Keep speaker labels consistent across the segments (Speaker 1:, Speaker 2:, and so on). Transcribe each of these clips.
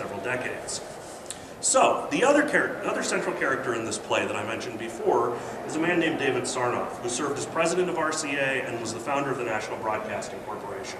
Speaker 1: several decades. So, the other central character in this play that I mentioned before is a man named David Sarnoff, who served as president of RCA and was the founder of the National Broadcasting Corporation.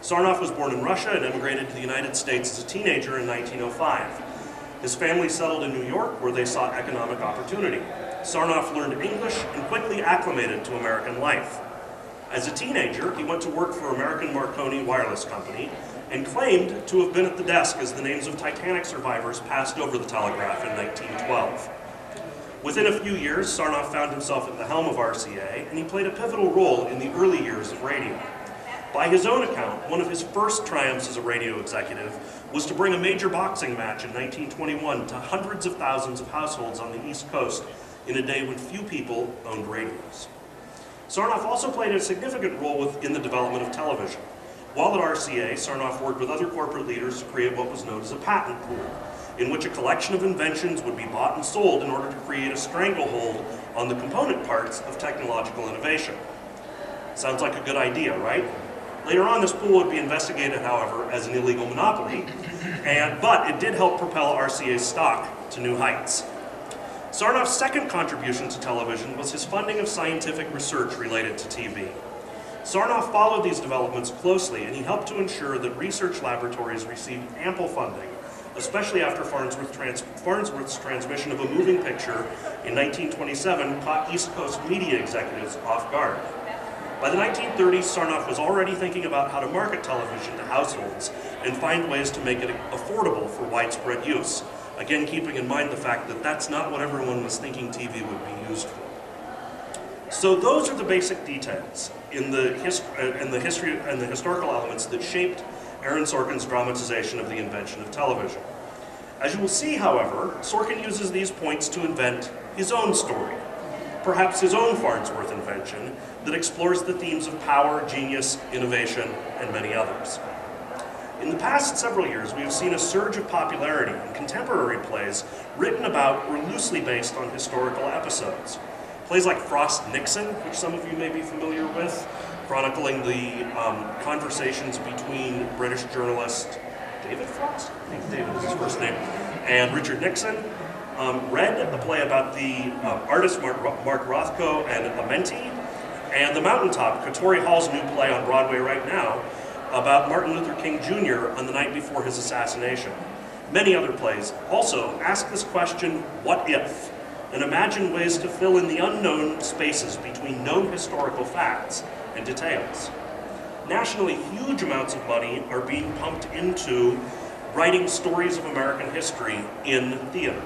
Speaker 1: Sarnoff was born in Russia and immigrated to the United States as a teenager in 1905. His family settled in New York, where they sought economic opportunity. Sarnoff learned English and quickly acclimated to American life. As a teenager, he went to work for American Marconi Wireless Company and claimed to have been at the desk as the names of Titanic survivors passed over the telegraph in 1912. Within a few years, Sarnoff found himself at the helm of RCA, and he played a pivotal role in the early years of radio. By his own account, one of his first triumphs as a radio executive was to bring a major boxing match in 1921 to hundreds of thousands of households on the East Coast in a day when few people owned radios. Sarnoff also played a significant role in the development of television. While at RCA, Sarnoff worked with other corporate leaders to create what was known as a patent pool, in which a collection of inventions would be bought and sold in order to create a stranglehold on the component parts of technological innovation. Sounds like a good idea, right? Later on, this pool would be investigated, however, as an illegal monopoly, but it did help propel RCA's stock to new heights. Sarnoff's second contribution to television was his funding of scientific research related to TV. Sarnoff followed these developments closely, and he helped to ensure that research laboratories received ample funding, especially after Farnsworth's transmission of a moving picture in 1927 caught East Coast media executives off guard. By the 1930s, Sarnoff was already thinking about how to market television to households and find ways to make it affordable for widespread use. Again, keeping in mind the fact that that's not what everyone was thinking TV would be used for. So those are the basic details in the history and the historical elements that shaped Aaron Sorkin's dramatization of the invention of television. As you will see, however, Sorkin uses these points to invent his own story, perhaps his own Farnsworth invention that explores the themes of power, genius, innovation, and many others. In the past several years, we have seen a surge of popularity in contemporary plays written about or loosely based on historical episodes. Plays like Frost Nixon, which some of you may be familiar with, chronicling the conversations between British journalist David Frost, I think David is his first name, and Richard Nixon. Red, a play about the artist Mark Rothko and Amenti, and The Mountaintop, Katori Hall's new play on Broadway right now, about Martin Luther King Jr. on the night before his assassination. Many other plays also ask this question, what if? And imagine ways to fill in the unknown spaces between known historical facts and details. Nationally, huge amounts of money are being pumped into writing stories of American history in theater.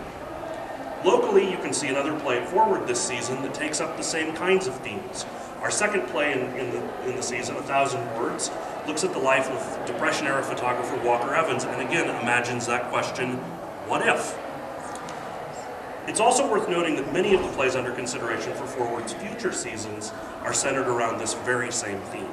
Speaker 1: Locally, you can see another play at Forward this season that takes up the same kinds of themes. Our second play in the season, 1,000 Words, looks at the life of Depression-era photographer Walker Evans, and again imagines that question, what if? It's also worth noting that many of the plays under consideration for Forward's future seasons are centered around this very same theme.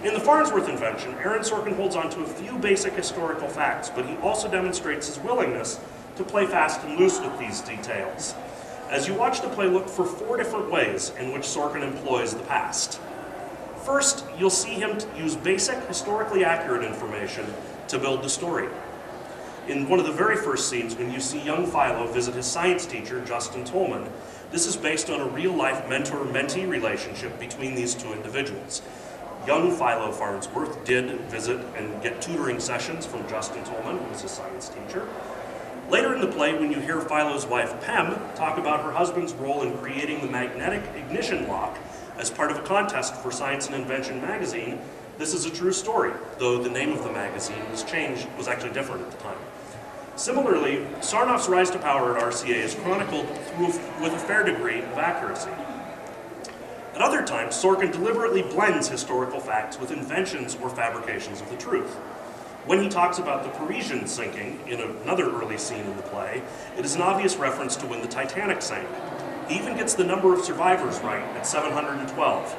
Speaker 1: In the Farnsworth invention, Aaron Sorkin holds on to a few basic historical facts, but he also demonstrates his willingness to play fast and loose with these details. As you watch the play, look for 4 different ways in which Sorkin employs the past. First, you'll see him use basic, historically accurate information to build the story. In one of the very first scenes, when you see young Philo visit his science teacher, Justin Tolman, this is based on a real-life mentor-mentee relationship between these two individuals. Young Philo Farnsworth did visit and get tutoring sessions from Justin Tolman, who was his science teacher. Later in the play, when you hear Philo's wife, Pem, talk about her husband's role in creating the magnetic ignition lock as part of a contest for Science and Invention magazine, this is a true story, though the name of the magazine was actually different at the time. Similarly, Sarnoff's rise to power at RCA is chronicled with a fair degree of accuracy. At other times, Sorkin deliberately blends historical facts with inventions or fabrications of the truth. When he talks about the Parisian sinking in another early scene in the play, it is an obvious reference to when the Titanic sank. He even gets the number of survivors right at 712.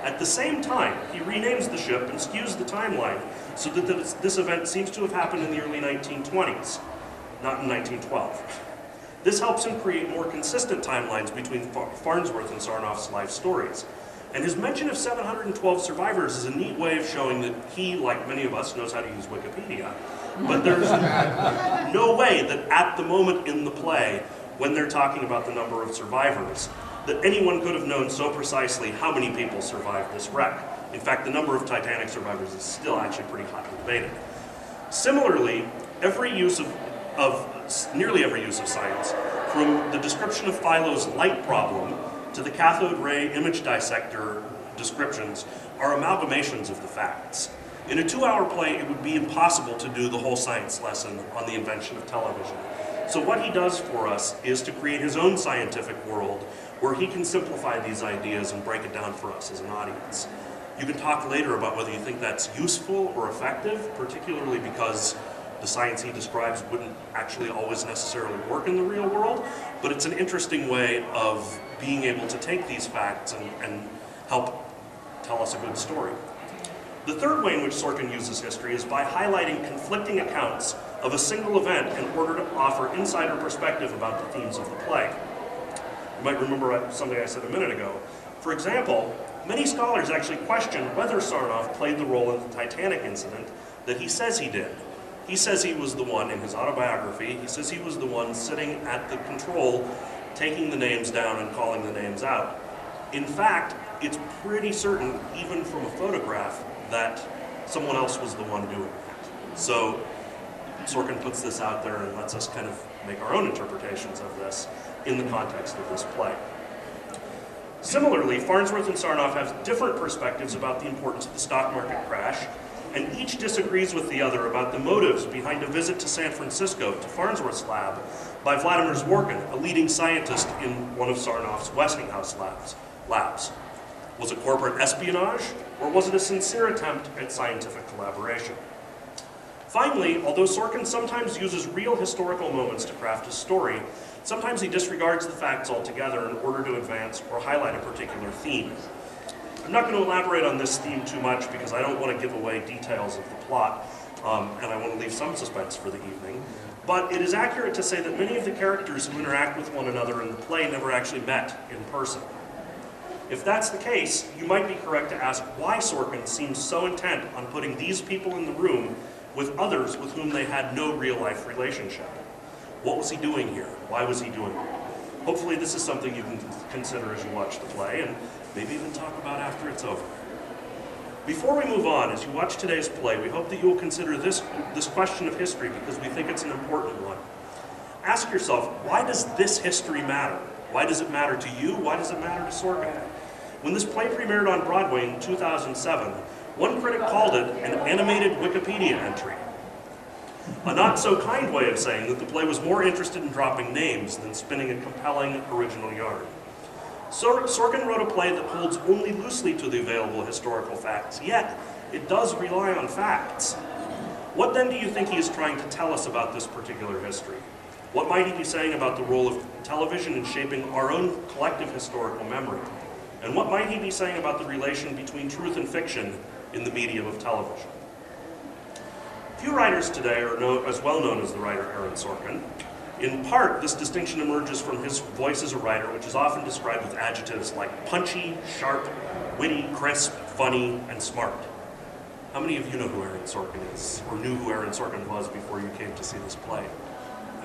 Speaker 1: At the same time, he renames the ship and skews the timeline so that this event seems to have happened in the early 1920s, not in 1912. This helps him create more consistent timelines between Farnsworth and Sarnoff's life stories. And his mention of 712 survivors is a neat way of showing that he, like many of us, knows how to use Wikipedia. But there's no way that at the moment in the play, when they're talking about the number of survivors, that anyone could have known so precisely how many people survived this wreck. In fact, the number of Titanic survivors is still actually pretty hotly debated. Similarly, nearly every use of science, from the description of Philo's light problem to the cathode ray image dissector descriptions, are amalgamations of the facts. In a 2-hour play, it would be impossible to do the whole science lesson on the invention of television. So what he does for us is to create his own scientific world where he can simplify these ideas and break it down for us as an audience. You can talk later about whether you think that's useful or effective, particularly because the science he describes wouldn't actually always necessarily work in the real world, but it's an interesting way of being able to take these facts and help tell us a good story. The third way in which Sorkin uses history is by highlighting conflicting accounts of a single event in order to offer insider perspective about the themes of the play. You might remember something I said a minute ago. For example, many scholars actually question whether Sarnoff played the role in the Titanic incident that he says he did. He says he was the one, in his autobiography, he says he was the one sitting at the control, taking the names down and calling the names out. In fact, it's pretty certain, even from a photograph, that someone else was the one doing that. So Sorkin puts this out there and lets us kind of make our own interpretations of this in the context of this play. Similarly, Farnsworth and Sarnoff have different perspectives about the importance of the stock market crash, and each disagrees with the other about the motives behind a visit to San Francisco to Farnsworth's lab by Vladimir Zworykin, a leading scientist in one of Sarnoff's Westinghouse labs. Was it corporate espionage, or was it a sincere attempt at scientific collaboration? Finally, although Sorkin sometimes uses real historical moments to craft his story, sometimes he disregards the facts altogether in order to advance or highlight a particular theme. I'm not going to elaborate on this theme too much because I don't want to give away details of the plot, and I want to leave some suspense for the evening. But it is accurate to say that many of the characters who interact with one another in the play never actually met in person. If that's the case, you might be correct to ask why Sorkin seems so intent on putting these people in the room with others with whom they had no real-life relationship. What was he doing here? Why was he doing it? Hopefully this is something you can consider as you watch the play, and maybe even talk about after it's over. Before we move on, as you watch today's play, we hope that you will consider this question of history because we think it's an important one. Ask yourself, why does this history matter? Why does it matter to you? Why does it matter to Sorkin? When this play premiered on Broadway in 2007, one critic called it an animated Wikipedia entry. A not-so-kind way of saying that the play was more interested in dropping names than spinning a compelling original yarn. Sorkin wrote a play that holds only loosely to the available historical facts, yet it does rely on facts. What then do you think he is trying to tell us about this particular history? What might he be saying about the role of television in shaping our own collective historical memory? And what might he be saying about the relation between truth and fiction in the medium of television? Few writers today are as well known as the writer Aaron Sorkin. In part, this distinction emerges from his voice as a writer, which is often described with adjectives like punchy, sharp, witty, crisp, funny, and smart. How many of you know who Aaron Sorkin is, or knew who Aaron Sorkin was before you came to see this play?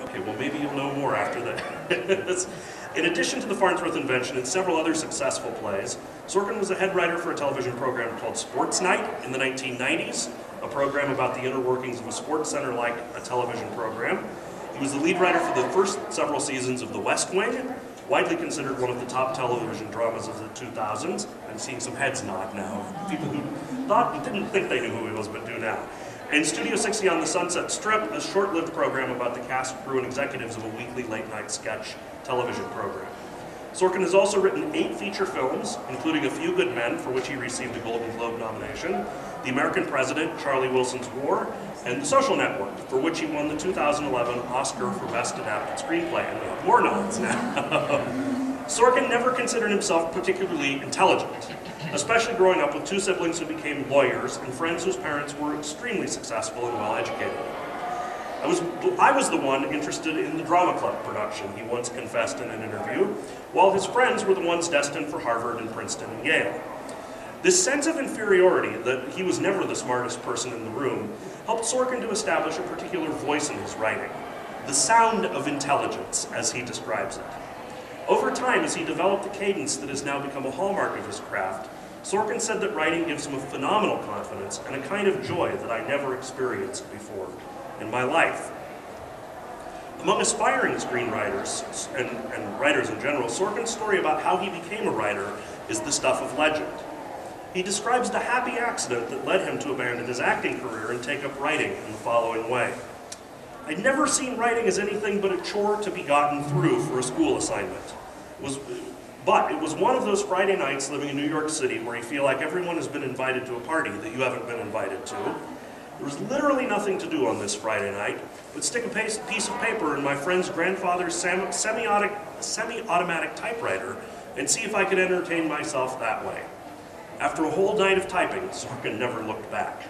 Speaker 1: Okay, well maybe you'll know more after that. In addition to the Farnsworth invention and several other successful plays, Sorkin was a head writer for a television program called Sports Night in the 1990s, a program about the inner workings of a sports center like a television program. He was the lead writer for the first several seasons of The West Wing, widely considered one of the top television dramas of the 2000s. I'm seeing some heads nod now. People who didn't think they knew who he was, but do now. And Studio 60 on the Sunset Strip, a short-lived program about the cast, crew, and executives of a weekly late-night sketch television program. Sorkin has also written 8 feature films, including A Few Good Men, for which he received a Golden Globe nomination, The American President, Charlie Wilson's War, and The Social Network, for which he won the 2011 Oscar for Best Adapted Screenplay, and we have more nods now. Sorkin never considered himself particularly intelligent, especially growing up with 2 siblings who became lawyers and friends whose parents were extremely successful and well-educated. I was the one interested in the drama club production, he once confessed in an interview, while his friends were the ones destined for Harvard and Princeton and Yale. This sense of inferiority, that he was never the smartest person in the room, helped Sorkin to establish a particular voice in his writing. The sound of intelligence, as he describes it. Over time, as he developed the cadence that has now become a hallmark of his craft, Sorkin said that writing gives him a phenomenal confidence and a kind of joy that I never experienced before in my life. Among aspiring screenwriters and writers in general, Sorkin's story about how he became a writer is the stuff of legend. He describes the happy accident that led him to abandon his acting career and take up writing in the following way. I'd never seen writing as anything but a chore to be gotten through for a school assignment. But it was one of those Friday nights living in New York City where you feel like everyone has been invited to a party that you haven't been invited to. There was literally nothing to do on this Friday night but stick a piece of paper in my friend's grandfather's semi-automatic typewriter and see if I could entertain myself that way. After a whole night of typing, Sorkin never looked back.